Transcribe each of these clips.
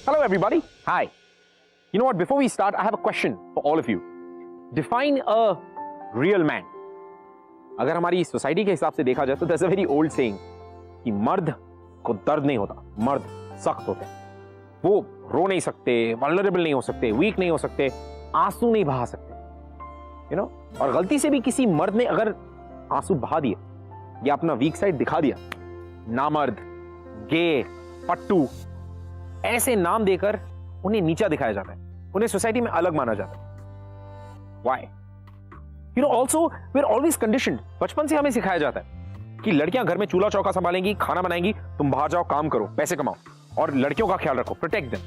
Hello everybody. Hi. You know what? Before we start, I have a question for all of you. Define a real man. अगर हमारी society के हिसाब से देखा जाए तो there's a very old saying कि मर्द को दर्द नहीं होता, मर्द सख्त होते हैं। वो रो नहीं सकते, vulnerable नहीं हो सकते, weak नहीं हो सकते, आंसू नहीं बहा सकते, you know? और गलती से भी किसी मर्द ने अगर आंसू बहा दिए या अपना वीक साइड दिखा दिया, नामर्द, गे, पट्टू, ऐसे नाम देकर उन्हें नीचा दिखाया जाता है, उन्हें सोसाइटी में अलग माना जाता है। Why? You know, also we're always conditioned. बचपन से हमें सिखाया जाता है कि लड़कियां घर में चूल्हा चौका संभालेंगी, खाना बनाएंगी, तुम बाहर जाओ, काम करो, पैसे कमाओ, और लड़कियों का ख्याल रखो, protect them.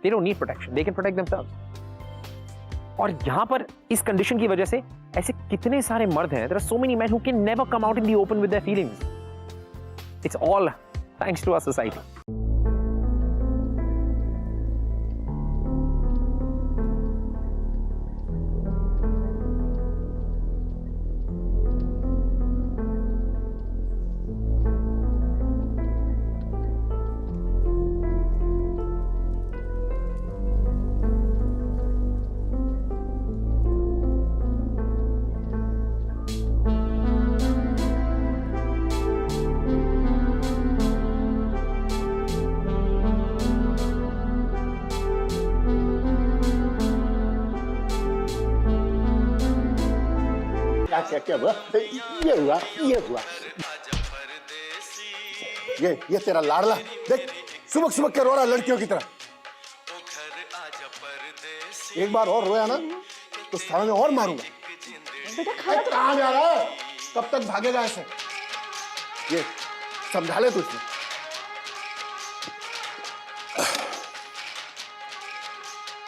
They don't need protection. They can protect themselves. और यहां पर इस कंडीशन की वजह से ऐसे कितने सारे मर्द हैं, there are so many men who can never come out in the open with their feelings. It's all thanks to our society. क्या हुआ? ये हुआ, ये हुआ। ये तेरा लाडला देख, सुबह सुबह के रो रहा लड़कियों की तरह। एक बार और रोया ना तो सामने और मारूंगा। बेटा कहाँ जा रहा है? कब तक भागेगा ऐसे? ये समझा ले तुझे।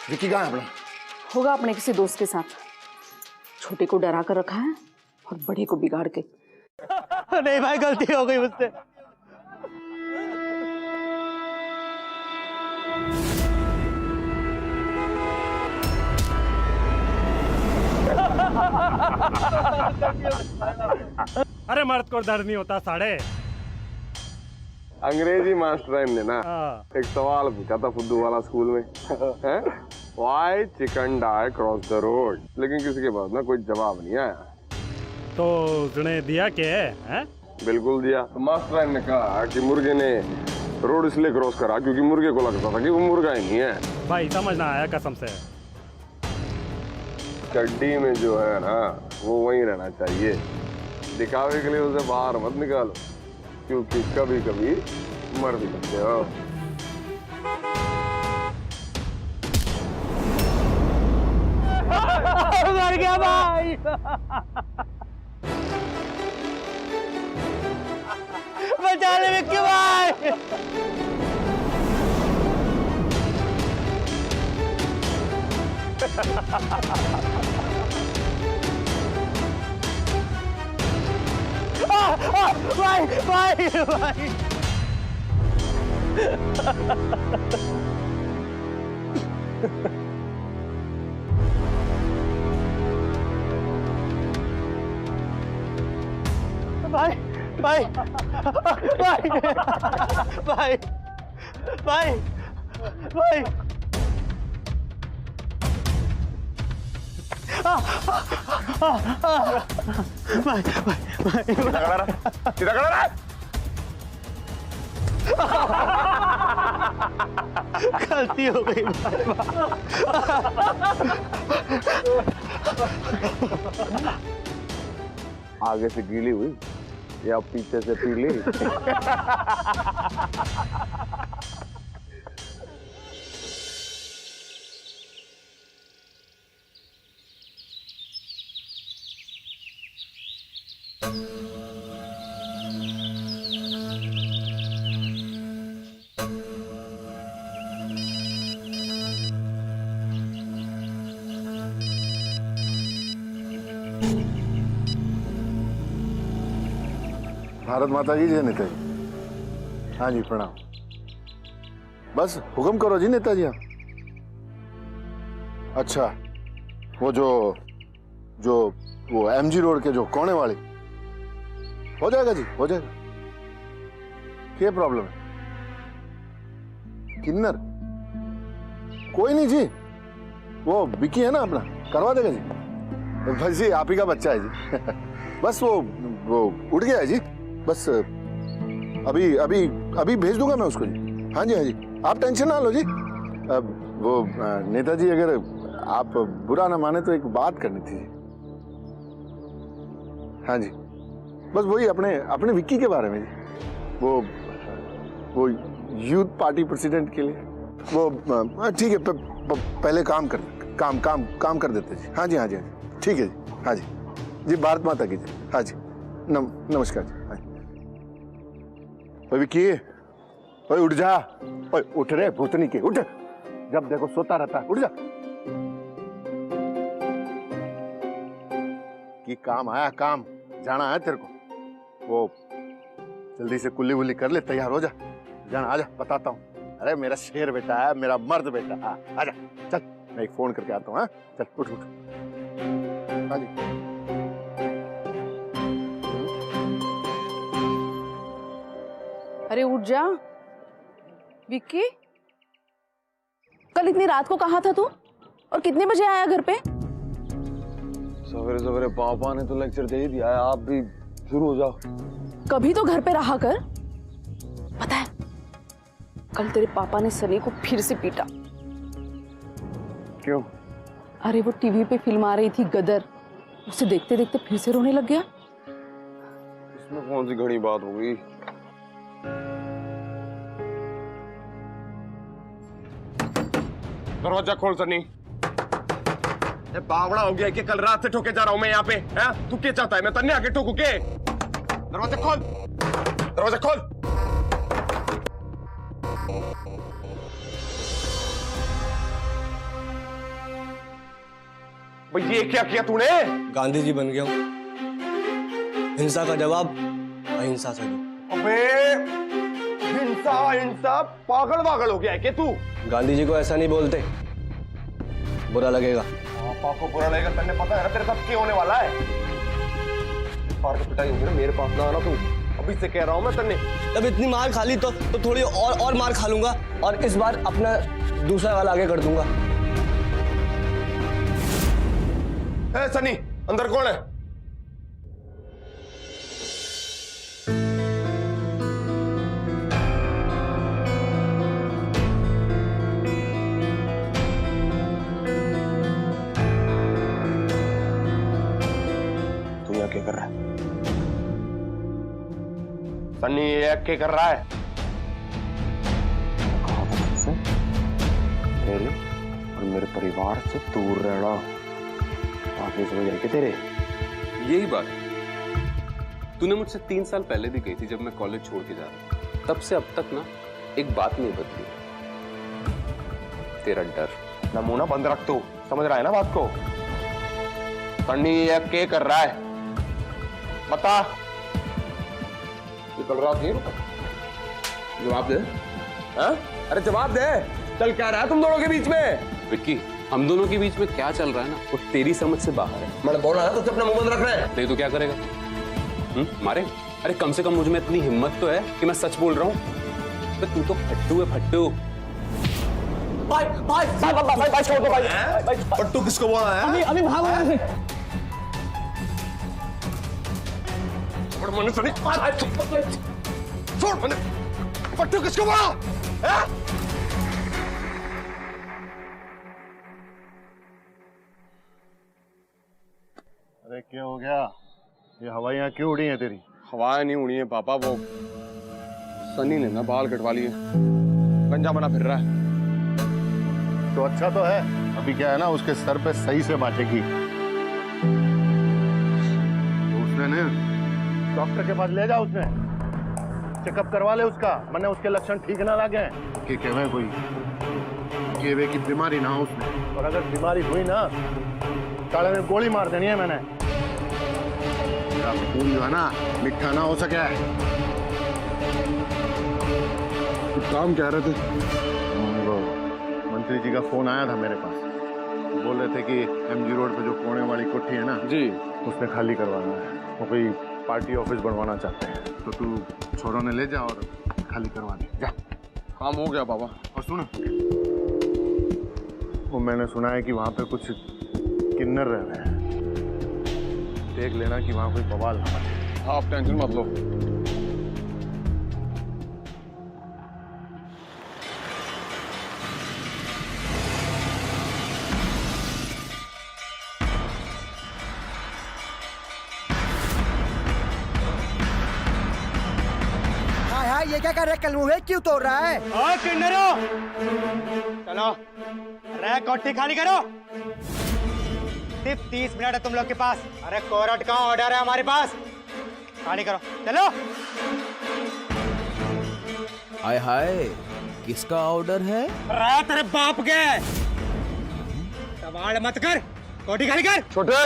विकी कहाँ है अपना? होगा अपने किसी दोस्त के साथ। छोटे को डरा कर रखा है और बड़े को बिगाड़ के। नहीं भाई, गलती हो गई मुझसे। अरे मर्द को दर्द नहीं होता साढ़े। अंग्रेजी मास्टर ने ना एक सवाल पूछा था फुद्दू वाला स्कूल में, हैं? Why chicken die across the road? लेकिन किसी के पास ना कोई जवाब नहीं आया। तो उसने दिया क्या है? बिल्कुल दिया। तो मास्टर ने कहा कि मुर्गे ने रोड इसलिए क्रॉस करा क्योंकि मुर्गे को लगता था कि वो मुर्गा ही नहीं है। भाई समझ ना आया कसम से। चड्डी में जो है ना वो वहीं रहना चाहिए, दिखावे के लिए उसे बाहर मत निकालो, क्योंकि कभी कभी मर भी सकते हो। मर गया भाई। बचा ले विक्की भाई। भाई भाई भाई। भाई भाई भाई भाई भाई भाई सीधा खड़ा रहा। गलती हो गई आगे से गीली हुई या पीछे से पीली? भारत माता जी जय नेताजी। हाँ जी प्रणाम। बस हुक्म करो जी नेताजी। अच्छा वो जो वो एमजी रोड के जो कोने वाली, हो जाएगा जी, हो जाएगा। क्या प्रॉब्लम है? किन्नर? कोई नहीं जी, वो विकी है ना अपना, करवा देगा जी। बस जी आप ही का बच्चा है जी। बस वो उठ गया है जी। बस अभी अभी अभी भेज दूंगा मैं उसको जी। हाँ जी हाँ जी, आप टेंशन ना लो जी। वो नेताजी अगर आप बुरा ना माने तो एक बात करनी थी। हाँ जी, बस वही अपने विक्की के बारे में जी। वो यूथ पार्टी प्रेसिडेंट के लिए वो ठीक है, पहले काम कर देते जी। हाँ जी हाँ जी हाँ जी, ठीक है जी। हाँ जी जी, भारत माता की जी। हाँ जी, नमस्कार जी। हाँ जी। ओए विक्की, ओए उठ जा, ओए उठ रे भूतनी के, उठ। जब देखो सोता रहता, उठ जा। कि काम आया, काम जाना है तेरे को। वो जल्दी से कुल्ली वुल्ली कर ले, तैयार हो जा। जाना, आजा बताता हूँ। अरे मेरा शेर बेटा है, मेरा मर्द बेटा। आजा चल, मैं एक फोन करके आता हूँ। हाँ चल, उठ उठ। हाँ जी। अरे उठ जा विक्की, कल इतनी रात को कहाँ था तू और कितने बजे आया घर पे? सवेरे सवेरे पापा ने तो लेक्चर दे ही दिया है, आप भी शुरू हो जाओ। कभी तो घर पे रहा कर। पता है कल तेरे पापा ने सनी को फिर से पीटा। क्यों? अरे वो टीवी पे फिल्म आ रही थी गदर, उसे देखते देखते फिर से रोने लग गया। इसमें कौन सी घड़ी बात हो गई? दरवाजा खोल सनी। बावड़ा हो गया कि कल रात से ठोके जा रहा हूं मैं यहाँ पे। है तू क्या चाहता है, मैं तन्ने आके ठोकू के? दरवाजा खोल, दरवाजा खोल। भाई ये क्या किया तूने? गांधी जी बन गया हूं। हिंसा का जवाब अहिंसा से दो। अबे हिंसा पागल हो गया है क्या तू? गांधी जी को ऐसा नहीं बोलते, बुरा लगेगा। पापा को बुरा लगेगा, तन्ने पता है ना तेरे साथ क्या होने वाला है। पार की पिटाई होगी ना, मेरे पास ना आना तू। अभी से कह रहा हूं मैं तन्ने। तब इतनी मार खा ली तो थोड़ी और मार खा लूंगा, और इस बार अपना दूसरा वाला आगे कर दूंगा। सनी, अंदर कौन है? तू यहाँ क्या कर रहा है? सनी ये क्या कर रहा है? कहा था तुझसे मेरे और मेरे परिवार से दूर रहना। आगे समझ रहे तेरे? यही बात तूने मुझसे 3 साल पहले भी कही थी जब मैं कॉलेज छोड़ के जा रहा था। तब से अब तक ना एक बात नहीं बदली, तेरा डर। नमूना बंद रख, तू समझ रहा है ना बात को? सन्नी ये क्या कर रहा है बता। कल रात नहीं रुका? जवाब दे। हाँ? अरे जवाब दे, चल क्या रहा है तुम दोनों के बीच में? विक्की, हम दोनों के बीच में क्या चल रहा है ना वो तेरी समझ से बाहर है। मैंने बोला है तो अपना मुंह बंद रख रहे हैं। नहीं तो क्या करेगा? मारे? अरे कम से कम मुझ में इतनी हिम्मत तो है कि मैं सच बोल रहा हूँ। तू तो फट्टू है, फट्टू। भाई छोड़ दो भाई। पट्टू किसको बोला है? अभी भागो यहाँ से। पट्टू किसको बोला? अरे क्या हो गया? ये हवाइयाँ क्यों उड़ी हैं तेरी? हवाएं नहीं उड़ी है पापा, वो सनी ने ना बाल कटवा लिए, गंजा बना फिर रहा है। तो अच्छा तो है, अभी क्या है ना उसके सर पे सही से बांटेगी। तो उसने ने डॉक्टर के पास ले जा, उसने चेकअप करवा ले उसका, मैंने उसके लक्षण ठीक ना लगे कि कहवे कोई केवे की बीमारी ना हो उसमें, और अगर बीमारी हुई ना ताले में गोली मार देनी है मैंने। खून जो है ना मिठा ना हो सके। काम कह रहे थे? मंत्री जी का फोन आया था मेरे पास, बोल रहे थे कि एमजी रोड पे जो कोने वाली कोठी है ना जी, उसमें खाली करवाना है, वो कोई पार्टी ऑफिस बनवाना चाहते हैं। तो तू छोरों ने ले जा और खाली करवा दे जा। काम हो गया पापा। और सुन, वो मैंने सुना है कि वहां पे कुछ किन्नर रह रहे हैं। देख लेना कि वहां कोई बवाल ना बने। आप टेंशन मत लो। हाय ये क्या कर रहा है? कलमुहे क्यों तोड़ रहा है? और किन्नरो चलो, अरे कोठी खाली करो। सिर्फ 30 मिनट है तुम लोग के पास। अरे कोर्ट का ऑर्डर है हमारे पास, खाली करो चलो। हाय हाय, किसका ऑर्डर है? अरे तेरे बाप के, सवाल मत कर, कोठी खाली कर। छोटे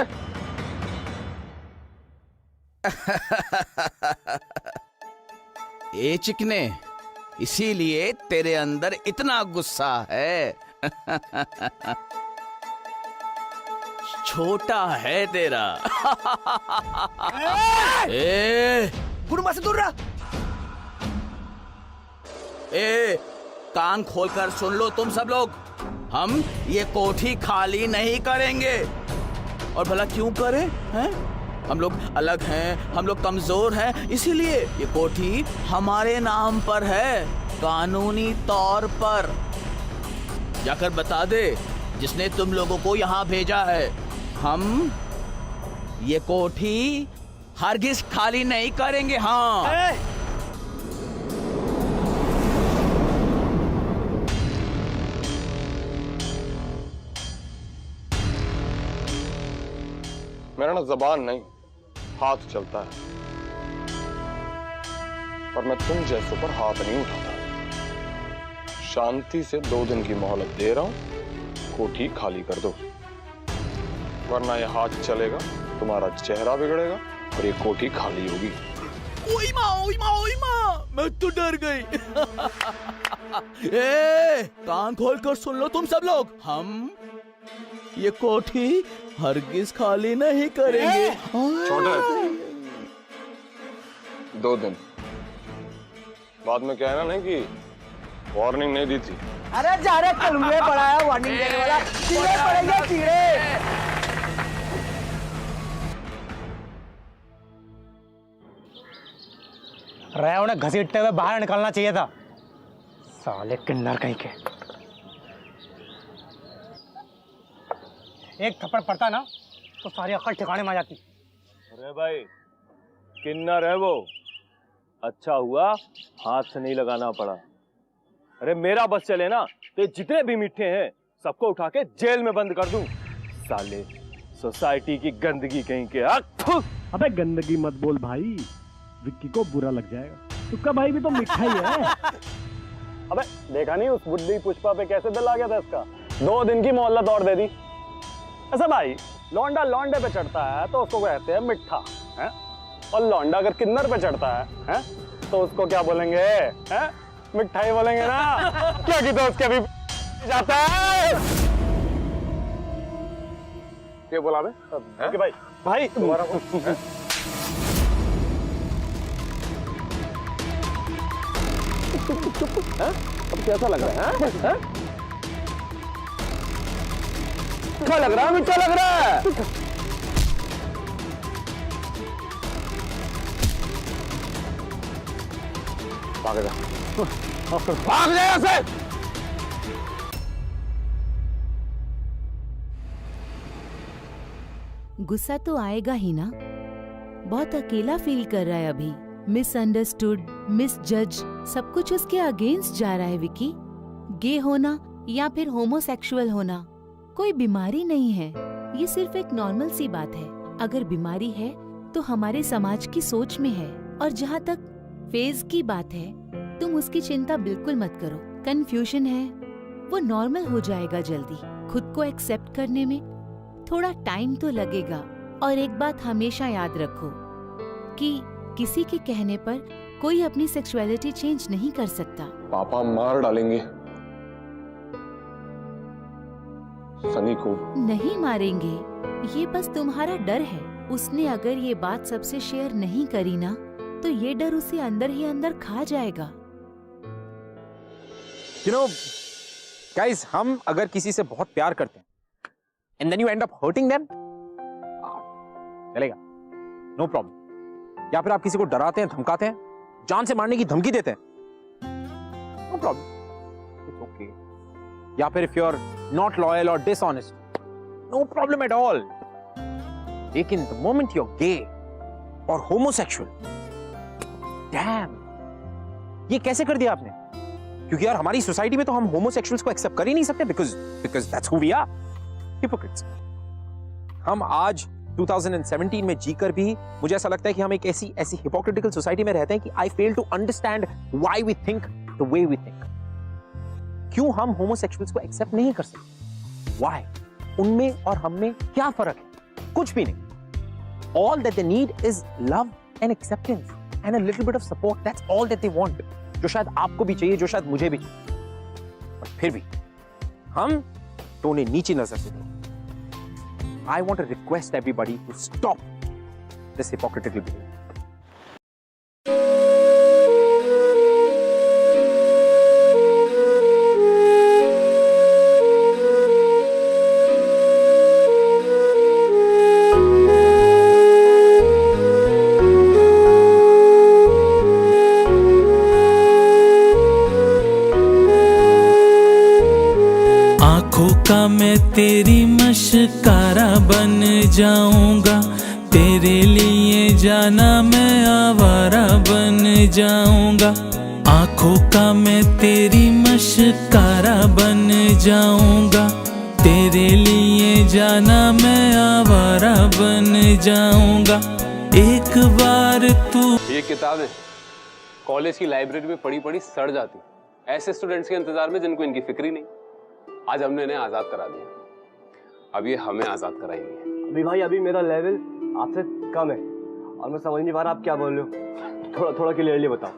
ए चिकने, इसीलिए तेरे अंदर इतना गुस्सा है। छोटा है तेरा। ए गुरुमा से दूर रहा। ए कान खोलकर सुन लो तुम सब लोग, हम ये कोठी खाली नहीं करेंगे। और भला क्यों करें? हैं? हम लोग अलग हैं, हम लोग कमजोर हैं, इसीलिए ये कोठी हमारे नाम पर है, कानूनी तौर पर। जाकर बता दे जिसने तुम लोगों को यहाँ भेजा है, हम ये कोठी हरगिज खाली नहीं करेंगे। हाँ मेरा ना जबान नहीं, हाथ चलता है, पर मैं तुम जैसों पर हाथ नहीं उठाता। शांति से 2 दिन की मोहलत दे रहा हूं, कोठी खाली कर दो, वरना ये हाथ चलेगा, तुम्हारा चेहरा बिगड़ेगा और ये कोठी खाली होगी। ओई माँ, ओई माँ, ओई माँ, मैं तो डर गई। ए, कान खोल कर सुन लो तुम सब लोग, हम ये कोठी हरगिज खाली नहीं करेंगे। छोटे 2 दिन बाद में कहना नहीं कि वार्निंग नहीं दी थी। अरे जा रहे कलमुहे पड़ा है वार्निंग देने वाला। कीड़े पड़ेंगे कीड़े। अरे उन्हें घसीटते हुए बाहर निकलना चाहिए था, साले किन्नर कहीं के। एक थप्पड़ पड़ता ना तो सारी अकल ठिकाने में आ जाती। अरे भाई, किन्नर है वो, अच्छा हुआ हाथ से नहीं लगाना पड़ा। अरे मेरा बस चले ना तो जितने भी मिठे हैं सबको उठा के जेल में बंद कर दूं। साले सोसाइटी की गंदगी कहीं के। अबे गंदगी मत बोल भाई, विक्की को बुरा लग जाएगा। उसका भाई भी तो मिठा ही है। अबे देखा नहीं उस बुढ़ी पुष्पा पे कैसे दिल आ गया था इसका? 2 दिन की मोहलत और दे दी। ऐसा भाई, लौंडा लौंडे पे चढ़ता है तो उसको कहते हैं मिठा, हैं? और लौंडा अगर किन्नर पे चढ़ता है तो उसको क्या बोलेंगे? हैं? मिठाई बोलेंगे ना। क्योंकि तो उसके भी जाता है। ये बोला बे? कि भाई भाई तुम्हारा अब कैसा लग रहा है? क्या लग रहा है? मीठा लग रहा है। भाग जा, भाग जा यहाँ से। गुस्सा तो आएगा ही ना, बहुत अकेला फील कर रहा है अभी। मिसअंडरस्टूड, मिसजज, सब कुछ उसके अगेंस्ट जा रहा है विकी। गे होना या फिर होमोसेक्सुअल होना कोई बीमारी नहीं है, ये सिर्फ एक नॉर्मल सी बात है। अगर बीमारी है तो हमारे समाज की सोच में है। और जहाँ तक फेज की बात है, तुम उसकी चिंता बिल्कुल मत करो। कंफ्यूजन है, वो नॉर्मल हो जाएगा जल्दी। खुद को एक्सेप्ट करने में थोड़ा टाइम तो लगेगा। और एक बात हमेशा याद रखो कि किसी के कहने पर कोई अपनी सेक्सुअलिटी चेंज नहीं कर सकता। पापा मार डालेंगे सनी को। नहीं मारेंगे, ये बस तुम्हारा डर है। उसने अगर ये बात सबसे शेयर नहीं करी ना, तो ये डर उसे अंदर ही अंदर खा जाएगा। You know, guys, हम अगर किसी से बहुत प्यार करते हैं and then you end up hurting them, चलेगा, no problem. या फिर आप किसी को डराते हैं, धमकाते हैं, जान से मारने की धमकी देते हैं, no problem, it's okay. या फिर if you're not loyal or dishonest, no problem at all. लेकिन the moment you're gay or homosexual, damn, ये कैसे कर दिया आपने? क्योंकि यार हमारी सोसाइटी में तो हम होमोसेक्सुअल्स को एक्सेप्ट कर ही नहीं सकते because that's who we are, hypocrites. हम आज 2017 में जीकर भी मुझे ऐसा लगता है कि हम एक ऐसी हिपोक्रिटिकल सोसाइटी में रहते हैं कि I fail to understand why we think the way we think. क्यों हम होमोसेक्सुअल्स को एक्सेप्ट नहीं कर सकते? व्हाई? उनमें और हम में क्या फर्क है? कुछ भी नहीं. All that they need is love and acceptance and a little bit of support. That's all that they want, जो शायद आपको भी चाहिए, जो शायद मुझे भी चाहिए. पर फिर भी हम तो उन्हें नीची नजर से देखते. I want to request everybody to stop this hypocritical behavior. का मैं तेरी मशकारा बन जाऊंगा, तेरे लिए जाना मैं आवारा बन जाऊंगा. आंखों का मैं तेरी मशकारा बन जाऊंगा, तेरे लिए जाना मैं आवारा बन जाऊंगा. एक बार तू. ये किताबें कॉलेज की लाइब्रेरी में पढ़ी पढ़ी सड़ जाती, ऐसे स्टूडेंट्स के इंतजार में जिनको इनकी फिक्र ही नहीं. आज हमने इन्हें आजाद करा दिया, अब ये हमें आजाद कराएंगे. अभी भाई अभी मेरा लेवल आपसे कम है और मैं समझ नहीं पा रहा आप क्या बोल रहे हो. थोड़ा थोड़ा क्लियरली बताओ.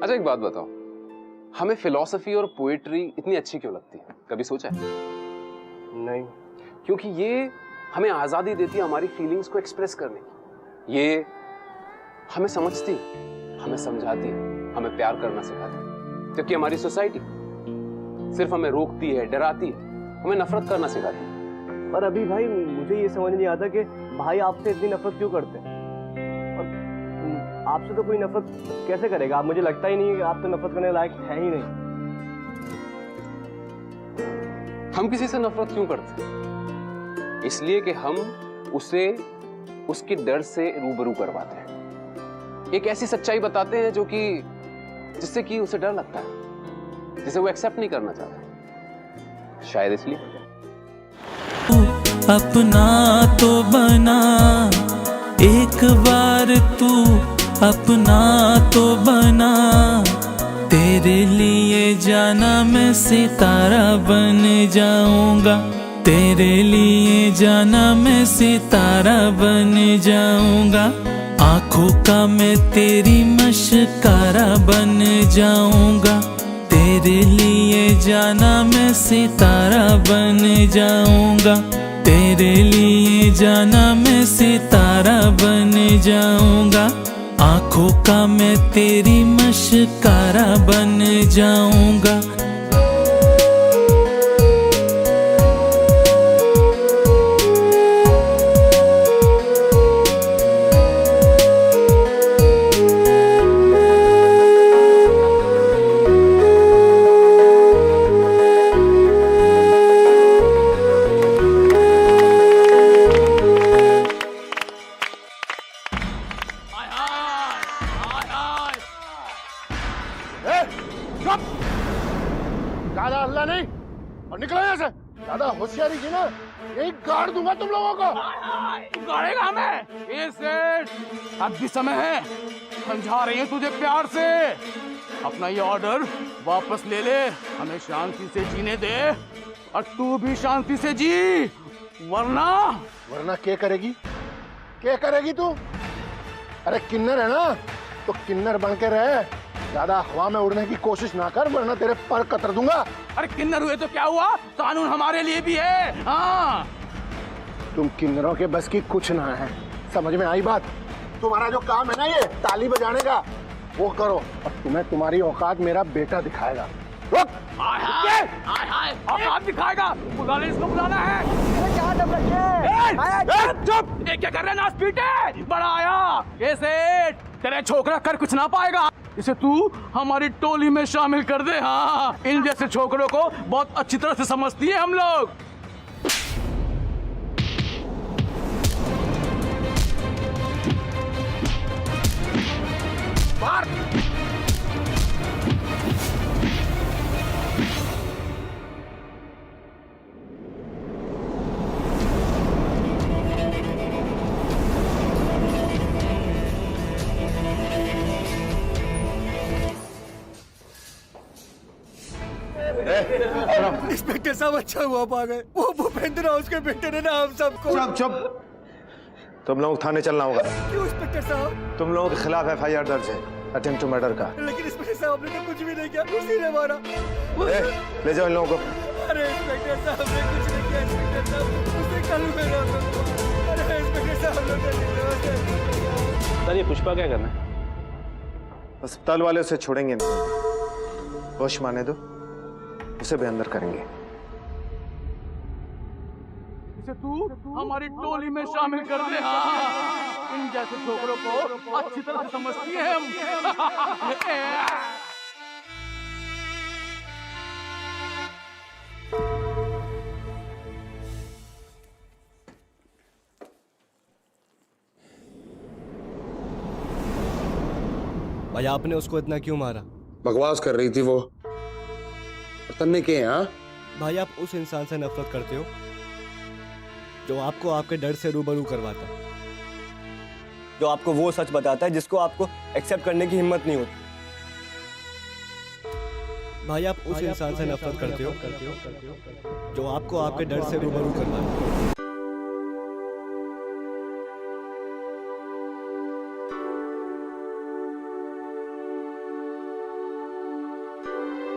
अच्छा एक बात बताओ, हमें फिलॉसफी और पोएट्री इतनी अच्छी क्यों लगती है? कभी सोचा है? नहीं. क्योंकि ये हमें आजादी देती है हमारी फीलिंग्स को एक्सप्रेस करने की. ये हमें समझती है, हमें समझाती है, हमें प्यार करना सिखाती है. क्योंकि हमारी सोसाइटी सिर्फ हमें रोकती है, डराती है, हमें नफरत करना सिखाती है. पर अभी भाई मुझे ये समझ नहीं आता कि भाई आपसे इतनी नफरत क्यों करते हैं, और आपसे तो कोई नफरत कैसे करेगा. आप, मुझे लगता ही नहीं कि आप तो नफरत करने लायक है ही नहीं. हम किसी से नफरत क्यों करते हैं? इसलिए कि हम उसे उसके डर से रूबरू करवाते हैं. एक ऐसी सच्चाई बताते हैं जो कि जिससे कि उसे डर लगता है, जिसे वो एक्सेप्ट नहीं करना चाहता. शायद इसलिए. अपना तो बना, एक बार तू अपना तो बना, तेरे लिए जाना मैं सितारा बन जाऊंगा, तेरे लिए जाना मैं सितारा बन जाऊंगा. आंखों का मैं तेरी मशकारा बन जाऊंगा, तेरे लिए जाना मैं सितारा बन जाऊंगा, तेरे लिए जाना मैं सितारा बन जाऊंगा. आंखों का मैं तेरी मशकारा बन जाऊंगा. ज्यादा हल्ला नहीं और निकलो यहाँ से. ज्यादा होशियारी की ना यही गाड़ दूंगा तुम लोगों को. गाड़ेगा हमें? ये सेठ, अब भी समय है, समझा रही है तुझे प्यार से. अपना ये ऑर्डर वापस ले ले, हमें शांति से जीने दे और तू भी शांति से जी, वरना क्या करेगी? क्या करेगी तू? अरे किन्नर है ना, तो किन्नर बन के रहे. ज्यादा हवा में उड़ने की कोशिश ना कर, वरना तेरे पर कतर दूंगा. अरे किन्नर हुए तो क्या हुआ, कानून हमारे लिए भी है. हाँ, तुम किन्नरों के बस की कुछ ना है, समझ में आई बात? तुम्हारा जो काम है ना ये ताली बजाने का, वो करो और तुम्हें तुम्हारी औकात मेरा बेटा दिखाएगा. औकात दिखाएगा, बुला ले इसको, बुलाना है। चुप, ये क्या कर रहे हैं? नाच पीटे, बड़ा आया। कैसे तेरे छोकरा कर कुछ ना पाएगा, इसे तू हमारी टोली में शामिल कर दे। हाँ, इन जैसे छोकरों को बहुत अच्छी तरह से समझती है हम लोग। मार। इंस्पेक्टर साहब अच्छा हुआ पा गए, वो भूपेंद्र हाउस के बेटे ने ना हम सबको। चुप चुप, तुम लोग थाने चलना होगा। क्यों इंस्पेक्टर साहब? तुम लोगों के खिलाफ FIR दर्ज है, अटेम्प्ट टू मर्डर का। लेकिन इंस्पेक्टर साहब हमने तो कुछ भी नहीं किया, उसी ने मारा। ले जाओ इन लोगों को। अरे इंस्पेक्टर साहब हमने कुछ नहीं किया, इंस्पेक्टर साहब उसे कल मेरा। अरे इंस्पेक्टर साहब सर ये पुष्पा क्या करना है? अस्पताल वाले उसे छोड़ेंगे नहीं, होश माने दो, उसे भी अंदर करेंगे। इसे तू हमारी टोली में शामिल कर दे। हाँ, इन जैसे छोकरों को अच्छी तरह से समझती है हम। भाई आपने उसको इतना क्यों मारा? बकवास कर रही थी वो, तन्ने के हैं। भाई आप उस इंसान से नफरत करते हो जो आपको आपके डर से रूबरू करवाता है, जो आपको वो सच बताता है जिसको आपको एक्सेप्ट करने की हिम्मत नहीं होती। भाई आप उस इंसान से नफरत करते हो जो आपको आपके डर से रूबरू करवाता है।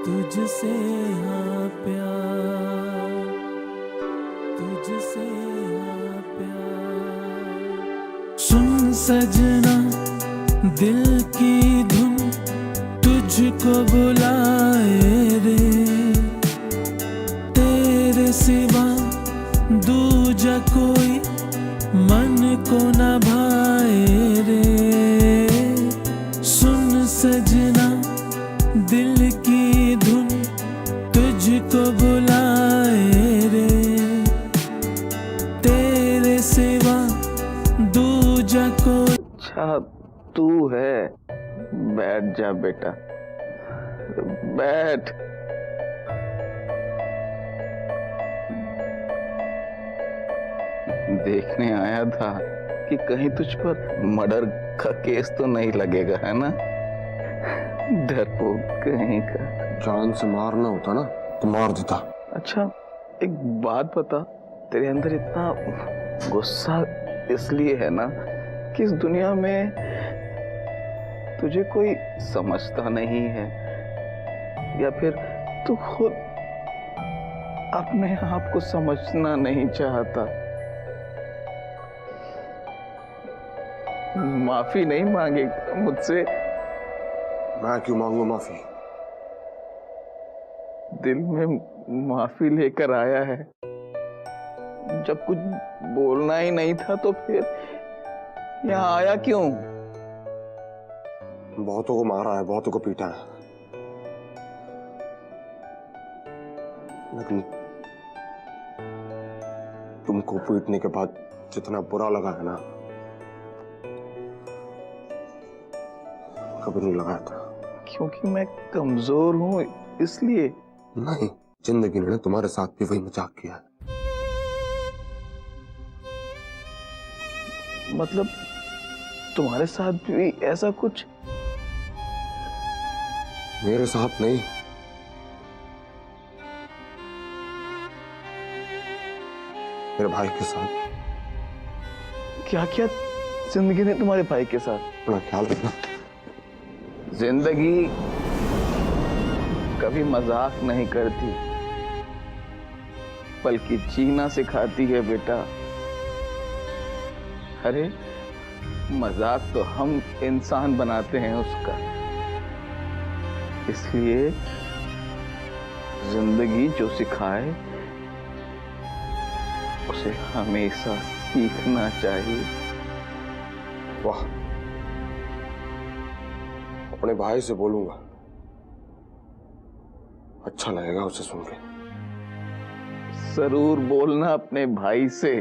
तुझसे हाँ प्यार, तुझसे हाँ प्यार। सुन सजना दिल की धुन तुझको बुलाए रे, तेरे सिवा दूजा कोई मन को न भाए रे। सुन सजना दिल की धुन तुझको बुलाए रे, तेरे सिवा दूजा कोई। अच्छा तू है, बैठ जा बेटा, बैठ। देखने आया था कि कहीं तुझ पर मर्डर का केस तो नहीं लगेगा, है ना? डरपोक कहीं का। जान से मारना होता ना तो मार देता। अच्छा एक बात बता, तेरे अंदर इतना गुस्सा इसलिए है ना कि इस दुनिया में तुझे कोई समझता नहीं है, या फिर तू खुद अपने आप को समझना नहीं चाहता? माफी नहीं मांगेगा मुझसे? मैं क्यों मांगू माफी? दिल में माफी लेकर आया है, जब कुछ बोलना ही नहीं था तो फिर यहाँ आया क्यों? बहुतों को मारा है, बहुतों को पीटा है, लेकिन तुमको पीटने के बाद जितना बुरा लगा है ना, कभी नहीं लगा था। क्योंकि मैं कमजोर हूं इसलिए? नहीं, जिंदगी ने तुम्हारे साथ भी वही मजाक किया है। मतलब तुम्हारे साथ भी ऐसा कुछ? मेरे साथ नहीं, मेरे भाई के साथ। क्या क्या जिंदगी ने तुम्हारे भाई के साथ? अपना ख्याल रखना। जिंदगी कभी मजाक नहीं करती, बल्कि जीना सिखाती है बेटा। अरे मजाक तो हम इंसान बनाते हैं उसका, इसलिए जिंदगी जो सिखाए उसे हमेशा सीखना चाहिए। वाह, अपने भाई से बोलूंगा, अच्छा लगेगा उसे सुन के। जरूर बोलना अपने भाई से,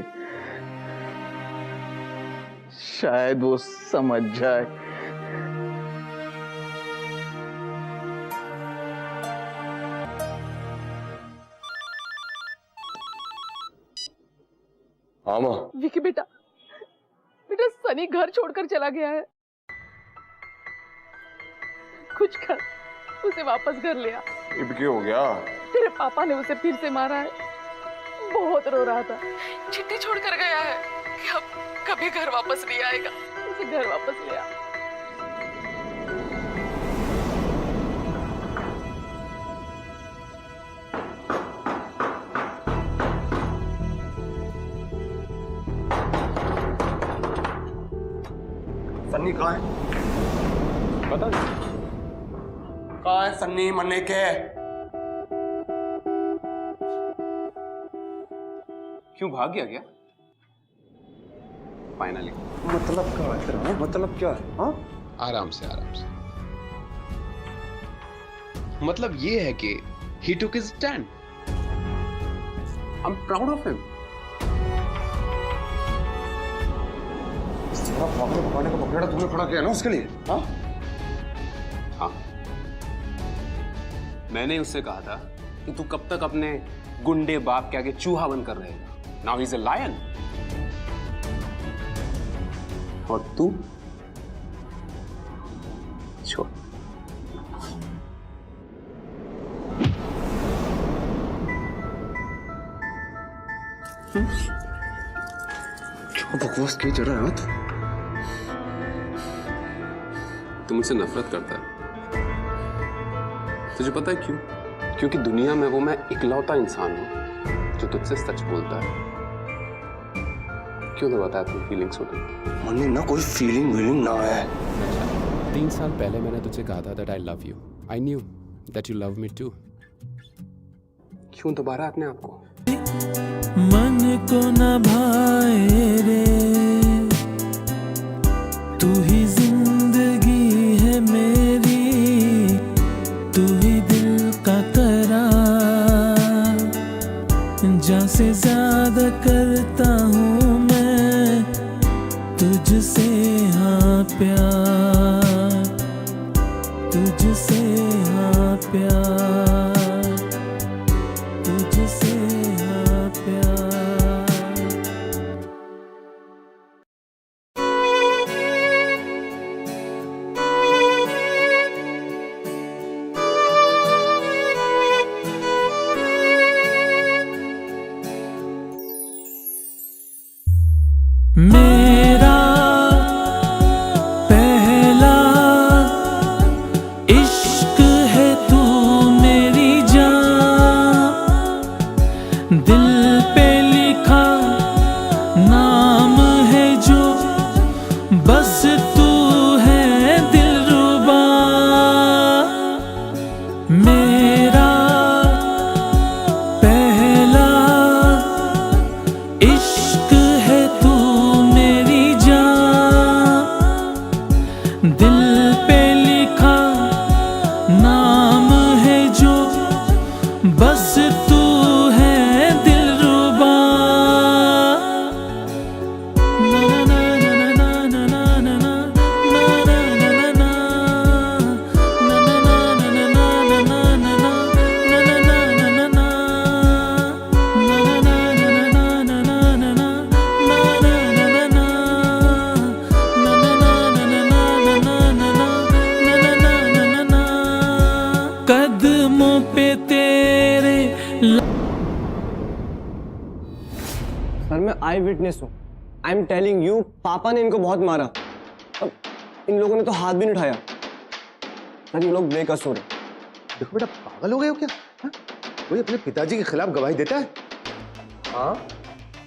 शायद वो समझ जाए। हाँ माँ। विकी बेटा, बेटा सनी घर छोड़कर चला गया है। कुछ कर, उसे वापस घर ले आ। ये भी क्या हो गया? तेरे पापा ने उसे फिर से मारा है। बहुत रो रहा था, चिट्ठी छोड़कर गया है कि अब कभी घर वापस नहीं आएगा। उसे घर वापस ले आ। सन्नी कहाँ है? पता नहीं कहाँ है सन्नी मन्ने के। क्यों भाग गया क्या? फाइनली। मतलब क्या है तेरा? मतलब क्या है? हाँ? आराम से आराम से। मतलब ये है कि he took his stand. I'm proud of him. भगवान का पकड़ा तुमने खड़ा किया ना उसके लिए? हाँ? हाँ। मैंने उससे कहा था कि तू कब तक अपने गुंडे बाप के आगे चूहा बनकर रहेगा। Now he's a lion. और तू छोड़। क्या बकवास किए जा रहा है तू? तू मुझसे नफरत करता है। तुझे पता है क्यों? क्योंकि दुनिया में वो मैं इकलौता इंसान हूं जो तुझसे सच बोलता है। क्यों तो बता अपनी फीलिंग्स होती। मन्नी ना कोई फीलिंग वीलिंग ना है। 3 साल पहले मैंने तुझसे कहा था that I love you. I knew that you love me too. क्यों दोबारा अपने आप को? मन को न भाए रे, तू ही जिंदगी है मेरी, तू ही दिल का करार, जान से ज्यादा करता हूँ मैं तुझसे हाँ प्यार, तुझसे हाँ प्यार, तुझसे हाँ प्यार। मेरा पहला इश्क है तू मेरी जान, दिल पे लिखा नाम है जो, बस तू है दिलरुबा। मेरा पहला इश्क है तू मेरी जान, दिल पे लिखा नाम है जो, बस तू है दिलरुबा। ना ना ना ना ना ना ना ना ना कदमों पे तेरे सर मैं आई विटनेस हूँ। आई एम टेलिंग यू, पापा ने इनको बहुत मारा। अब इन लोगों ने तो हाथ भी नहीं उठाया। सर ये लोग बेकसूर है। देखो बेटा, पागल हो गए हो क्या? हाँ? कोई अपने पिताजी के खिलाफ गवाही देता है? हाँ,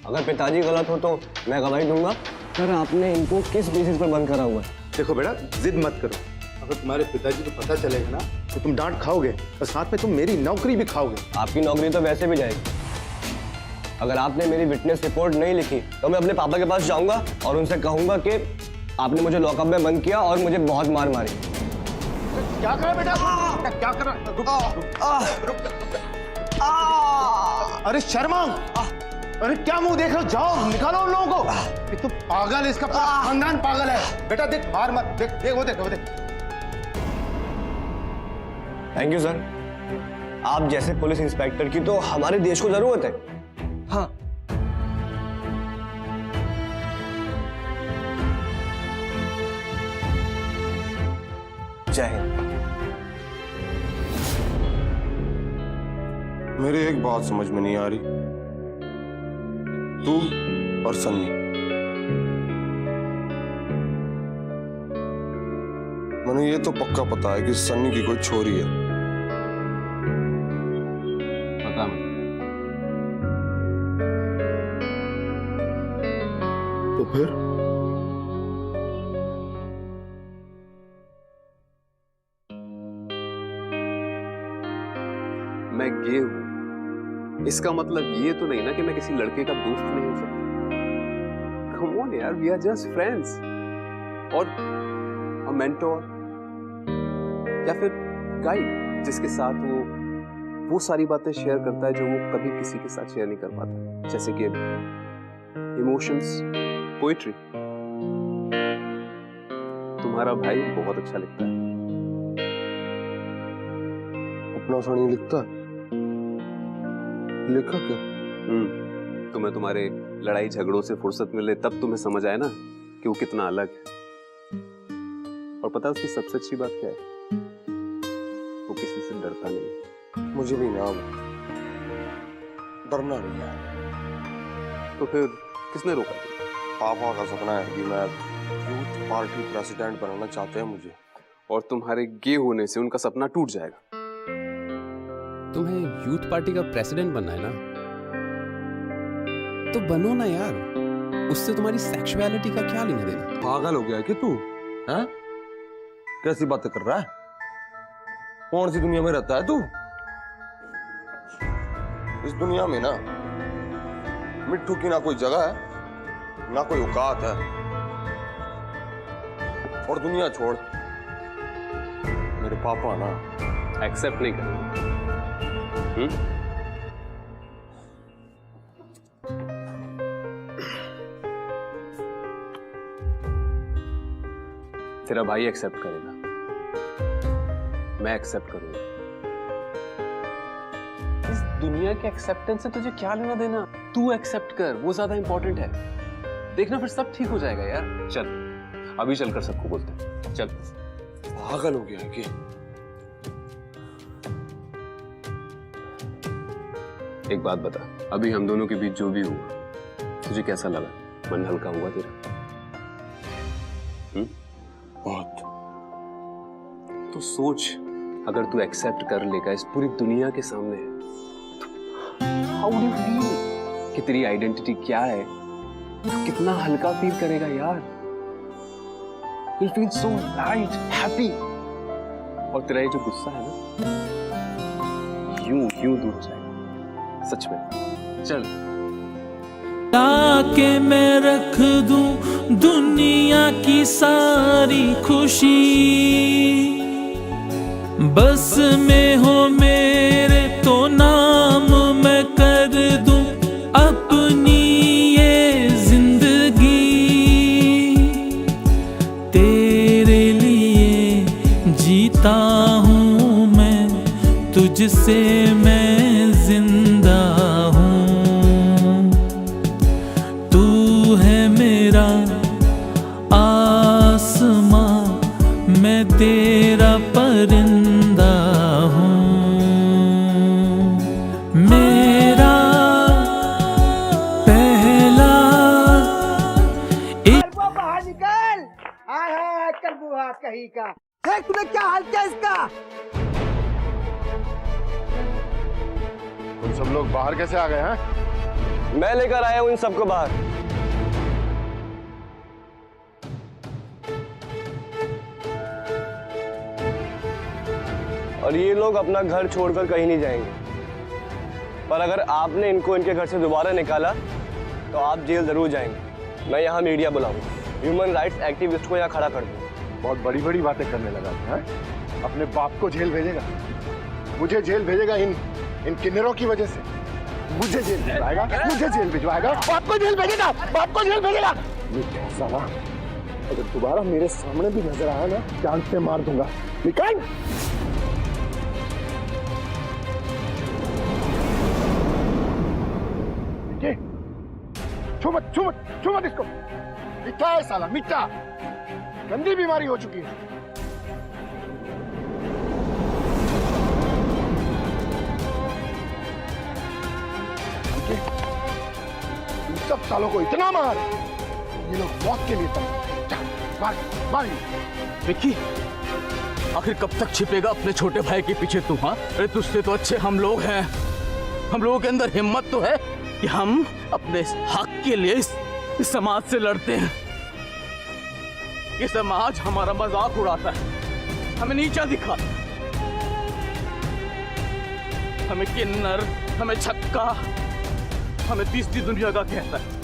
अगर पिताजी गलत हो तो मैं गवाही दूंगा। सर आपने इनको किस बेसिस पर बंद करा हुआ है? देखो बेटा, जिद मत करो। अगर तुम्हारे पिताजी को पता चलेगा ना तो तुम डांट खाओगे और साथ में तुम मेरी नौकरी भी खाओगे। आपकी नौकरी तो वैसे भी जाएगी। अगर आपने मेरी विटनेस रिपोर्ट नहीं लिखी तो मैं अपने पापा के पास जाऊंगा और उनसे कहूंगा कि आपने मुझे लॉकअप में बंद किया और मुझे बहुत मार मारी। क्या कर रहा है बेटा? क्या कर रहा है? रुक। अरे शर्मा, अरे क्या मुंह देख रहे हो? जाओ निकालो उन लोगों को। ये तो पागल है, इसका पूरा खानदान पागल है। बेटा देख, मार मत, देख वो देख। Thank you sir. आप जैसे पुलिस इंस्पेक्टर की तो हमारे देश को जरूरत है। हाँ, जय हिंद। मेरी एक बात समझ में नहीं आ रही, तू और सन्नी, मैंने ये तो पक्का पता है कि सन्नी की कोई छोरी है। पता नहीं। तो फिर मैं गे हूं, इसका मतलब ये तो नहीं ना कि मैं किसी लड़के का दोस्त नहीं हो सकता। कम ऑन यार, वी आर जस्ट फ्रेंड्स। और अ मेंटोर या फिर गाइड जिसके साथ वो सारी बातें शेयर करता है जो वो कभी किसी के साथ शेयर नहीं कर पाता, जैसे कि इमोशंस, पोएट्री। तुम्हारा भाई बहुत अच्छा लिखता है। अपना सनी लिखता है? लिखा क्या? तुम्हें तुम्हारे लड़ाई झगड़ों से फुर्सत मिले तब तुम्हें समझ आए ना कि वो कितना अलग है। और पता है उसकी सबसे अच्छी बात क्या है? वो किसी से डरता नहीं। मुझे भी ना डरना नहीं है। तो फिर किसने रोका? पापा का सपना है कि मैं यूथ पार्टी प्रेसिडेंट बनाना चाहते हैं मुझे। और तुम्हारे गे होने से उनका सपना टूट जाएगा। तुम्हें यूथ पार्टी का प्रेसिडेंट बनना है ना, तो बनो ना यार। उससे तुम्हारी सेक्सुअलिटी का क्या लेना देना? पागल हो गया कि तू? हैं? कैसी बातें कर रहा है? कौन सी दुनिया में रहता है तू? इस दुनिया में ना मिट्ठू की ना कोई जगह है ना कोई औकात है। और दुनिया छोड़, मेरे पापा ना एक्सेप्ट नहीं करेंगे। तेरा भाई एक्सेप्ट करेगा, मैं एक्सेप्ट करूंगा। इस दुनिया के एक्सेप्टेंस से तुझे क्या लेना देना? तू एक्सेप्ट कर, वो ज्यादा इंपॉर्टेंट है। देखना फिर सब ठीक हो जाएगा यार। चल अभी चलकर सबको बोलते हैं। चल। पागल हो गया है कि? एक बात बता, अभी हम दोनों के बीच जो भी हुआ तुझे कैसा लगा? मन हल्का हुआ तेरा? बहुत। तो सोच, अगर तू एक्सेप्ट कर लेगा इस पूरी दुनिया के सामने, हाउ डू यू फील कि तेरी आइडेंटिटी क्या है? तो कितना हल्का फील करेगा यार। You feel so light, happy. और तेरा ये जो गुस्सा है ना, यूं दूर जाएगा सच में। चल। ताकि मैं रख दूं दुनिया की सारी खुशी, बस में हो मेरे तो नाम मैं कर दूं अपनी ये जिंदगी। तेरे लिए जीता हूँ मैं, तुझसे मैं जिंदा हूँ। तू है मेरा आसमां, मैं तेरा परिंदा हूँ। मेरा पहला बाहर निकल। आया कलबुहा कहीं का। तूने क्या हाल किया इसका? तुम सब लोग बाहर कैसे आ गए हैं? मैं लेकर आया हूं इन सबको बाहर। और ये लोग अपना घर छोड़कर कहीं नहीं जाएंगे। पर अगर आपने इनको इनके घर से दोबारा निकाला तो आप जेल जरूर जाएंगे। मैं यहाँ मीडिया बुलाऊंगा, ह्यूमन राइट्स एक्टिविस्ट को यहाँ खड़ा कर दूँ। बहुत बड़ी बड़ी बातें करने लगा है? अपने बाप को जेल भेजेगा, मुझे जेल भेजेगा इन किन्नरों की वजह से। मुझे जेल भिजवाएगा, मुझे जेल भिजवाएगा, बाप को जेल भेजेगा, बाप को जेल भेजेगा। मिठा साला, अगर दोबारा मेरे सामने भी नजर आया ना, जान से मार दूंगा। निकाल। छू मत, छू मत, छू मत इसको। मिठा है साला, मिठा। गंदी बीमारी हो चुकी है। सब सालों को इतना मार, ये लोग मौत के लिए मार। विक्की, आखिर कब तक छिपेगा अपने छोटे भाई के पीछे तू? हाँ, अरे तुझसे तो अच्छे हम लोग हैं। हम लोगों के अंदर हिम्मत तो है कि हम अपने हक के लिए इस समाज से लड़ते हैं। ये समाज हमारा मजाक उड़ाता है, हमें नीचा दिखाता है, हमें किन्नर, हमें छक्का, हमें तीसरी दुनिया का कहता है।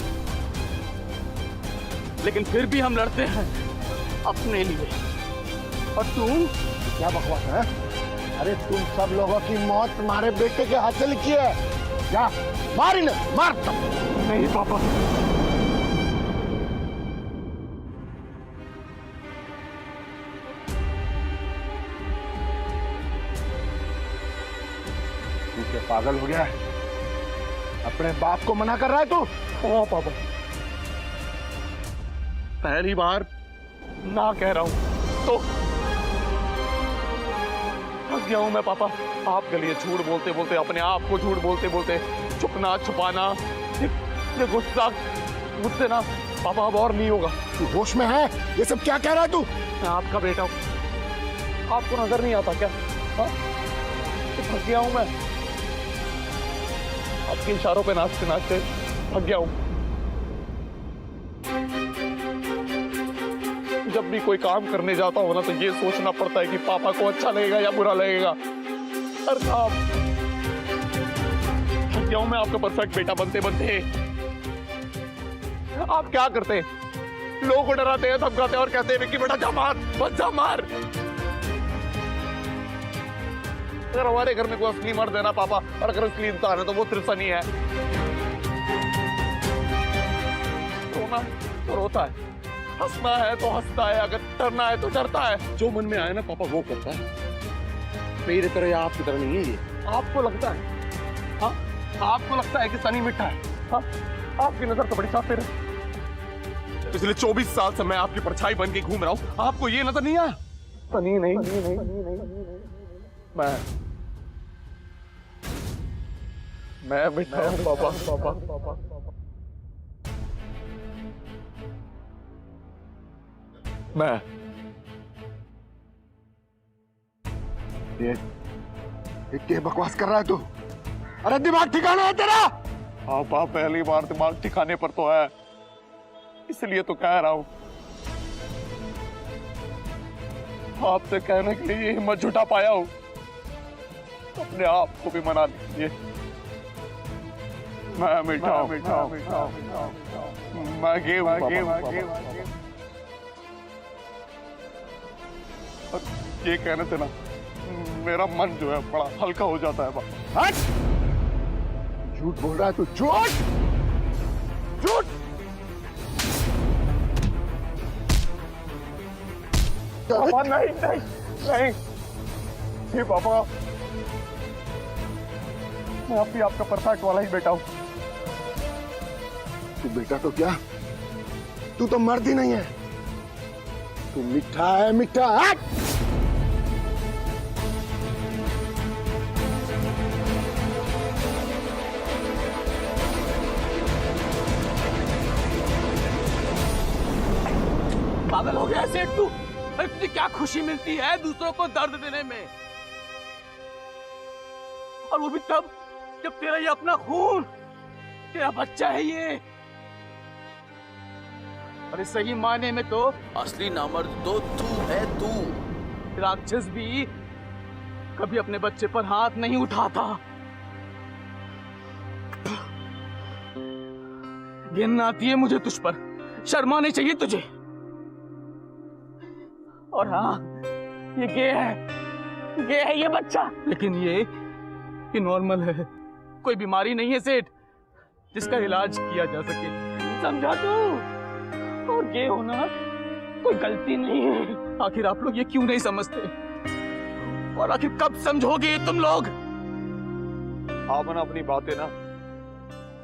लेकिन फिर भी हम लड़ते हैं अपने लिए। और तू क्या बकवास है? अरे तुम सब लोगों की मौत तुम्हारे बेटे के हाथ से लिखी है। क्या मार इन्हें, मार। नहीं पापा, तू क्या पागल हो गया है? अपने बाप को मना कर रहा है तू? हाँ पापा, पहली बार ना कह रहा हूं तो फंस गया हूं मैं पापा। आपके लिए झूठ बोलते बोलते, अपने आप को झूठ बोलते बोलते, छुपना छुपाना, ये गुस्सा मुझसे ना पापा अब और नहीं होगा। तू होश में है? ये सब क्या कह रहा है तू? मैं आपका बेटा हूं, आपको नजर नहीं आता क्या? हाँ? तो फंस गया हूं मैं, आपके इशारों पे नाचते नाचते फंस गया हूं। जब भी कोई काम करने जाता हो ना, तो ये सोचना पड़ता है कि पापा को अच्छा लगेगा या बुरा लगेगा। हर काम थक गया हूं मैं आपका परफेक्ट बेटा बनते बनते। आप क्या करते हैं? लोगों को डराते हैं, धमकाते हैं और कहते हैं विक्की बेटा जा मार, बस जा मार। अगर हमारे घर में कोई असली मर्द है ना पापा, और अगर असली इंसान है तो वो सिर्फ सनी है। रोना तो रोता है, हंसना है तो हंसता है, अगर डरना है तो डरता है। जो मन में आए ना पापा वो करता है। मेरी तरह या आपकी तरह नहीं है ये। आपको लगता है, हाँ आपको लगता है कि सनी मिठा है। हाँ, आपकी नजर तो बड़ी साफ है। पिछले 24 साल से मैं आपकी परछाई बन के घूम रहा हूँ, आपको ये नजर नहीं आया? सनी नहीं, मैं मिठा हूँ पापा। मैं ये बकवास कर रहा है तू? अरे दिमाग ठिकाना है तेरा? पापा पहली बार दिमाग ठिकाने पर तो है, इसलिए तो कह रहा हूं। आपसे कहने के लिए हिम्मत जुटा पाया हूं, अपने आप को भी मना लीजिए। मैं मिठा मैं गेहूं। ये कहने से ना मेरा मन जो है बड़ा हल्का हो जाता है। हट! झूठ बोल रहा है तू, झूठ झूठ। पापा नहीं नहीं नहीं, ये पापा मैं अब भी आपका परफेक्ट वाला ही बेटा हूं। तू बेटा तो क्या, तू तो मर्द ही नहीं है, तू मिठा है, मिठा। हट! पागल हो गया सेठ तू? अरे तुझे क्या खुशी मिलती है दूसरों को दर्द देने में? और वो भी तब जब तेरा ये अपना खून, तेरा बच्चा है ये। अरे सही मायने में तो असली नामर्द तो तू है, तू। राक्षस भी कभी अपने बच्चे पर हाथ नहीं उठाता। घिन आती है मुझे तुझ पर, शर्म आनी चाहिए तुझे। और हाँ, ये गे है ये बच्चा, लेकिन ये नॉर्मल है, कोई बीमारी नहीं है सेठ जिसका इलाज किया जा सके, समझा तू? और गे होना कोई गलती नहीं है। आखिर आप लोग ये क्यों नहीं समझते? और आखिर कब समझोगे ये तुम लोग? आप ना अपनी बातें ना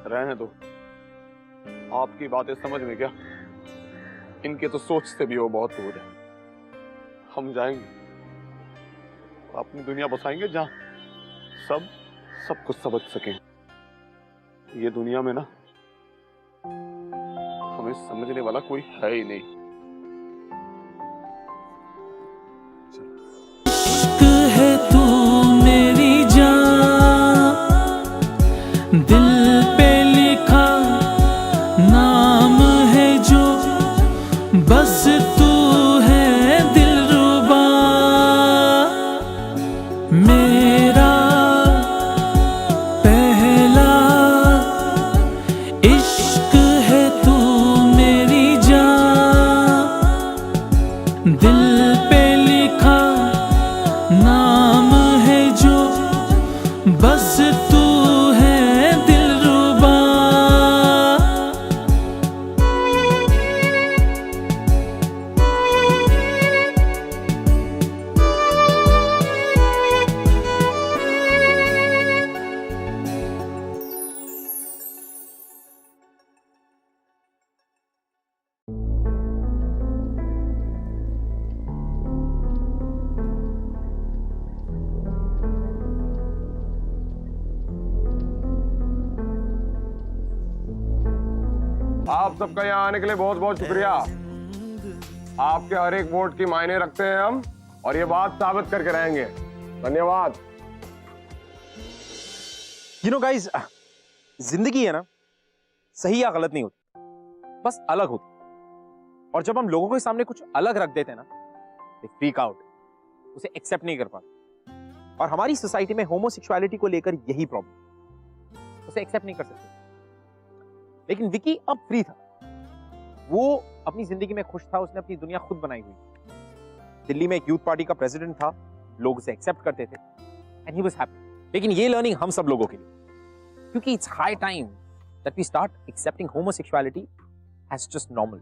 रहने दो, आपकी बातें समझ में क्या, इनके तो सोच से भी वो बहुत दूर है। हम जाएंगे, अपनी दुनिया बसाएंगे जहां सब कुछ समझ सकें। ये दुनिया में ना हमें समझने वाला कोई है ही नहीं। है तू मेरी जान, दिल पे लिखा नाम है जो, बस तू है दिलरुबा मेरा पहला इश्क है तू मेरी जान, दिल पे लिखा नाम है जो, बस तू है दिलरुबा। आप सबका यहाँ आने के लिए बहुत बहुत शुक्रिया। आपके हर एक वोट की मायने रखते हैं हम, और ये बात साबित करके रहेंगे। धन्यवाद। यू नो गाइस, जिंदगी है ना, सही या गलत नहीं होती, बस अलग होती। और जब हम लोगों के सामने कुछ अलग रख देते हैं ना, दे फ्रीक आउट, उसे एक्सेप्ट नहीं कर पाते। और हमारी सोसाइटी में होमोसेक्सुअलिटी को लेकर यही प्रॉब्लम, उसे एक्सेप्ट नहीं कर सकते। लेकिन विकी अब फ्री था, वो अपनी जिंदगी में खुश था, उसने अपनी दुनिया खुद बनाई हुई। दिल्ली में एक यूथ पार्टी का प्रेसिडेंट था, लोग उसे एक्सेप्ट करते थे, एंड ही वाज हैप्पी। लेकिन ये लर्निंग हम सब लोगों के लिए, क्योंकि it's high time that we start accepting homosexuality as just normal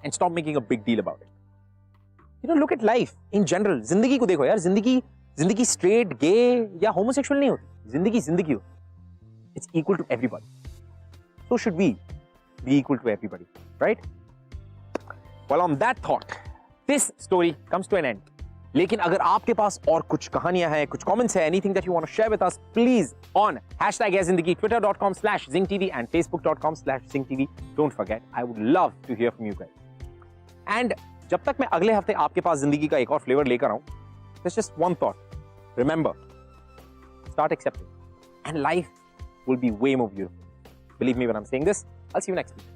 and stop making a big deal about it. You know, look at life in general. जिंदगी को देखो यार, जिंदगी स्ट्रेट, गे या होमोसेक्सुअल नहीं होती, जिंदगी होती। It's equal to everybody, so should we be equal to everybody, right? Well, on that thought, this story comes to an end. लेकिन अगर आपके पास और कुछ कहानियां हैं, कुछ comments हैं, anything that you want to share with us, please on #YesZindagi, twitter.com/ZingTV and facebook.com/ZingTV. Don't forget, I would love to hear from you guys. And जब तक मैं अगले हफ्ते आपके पास जिंदगी का एक और फ्लेवर लेकर आऊं, there's just one thought. Remember, start accepting, and life will be way more beautiful. Believe me when I'm saying this. I'll see you next week.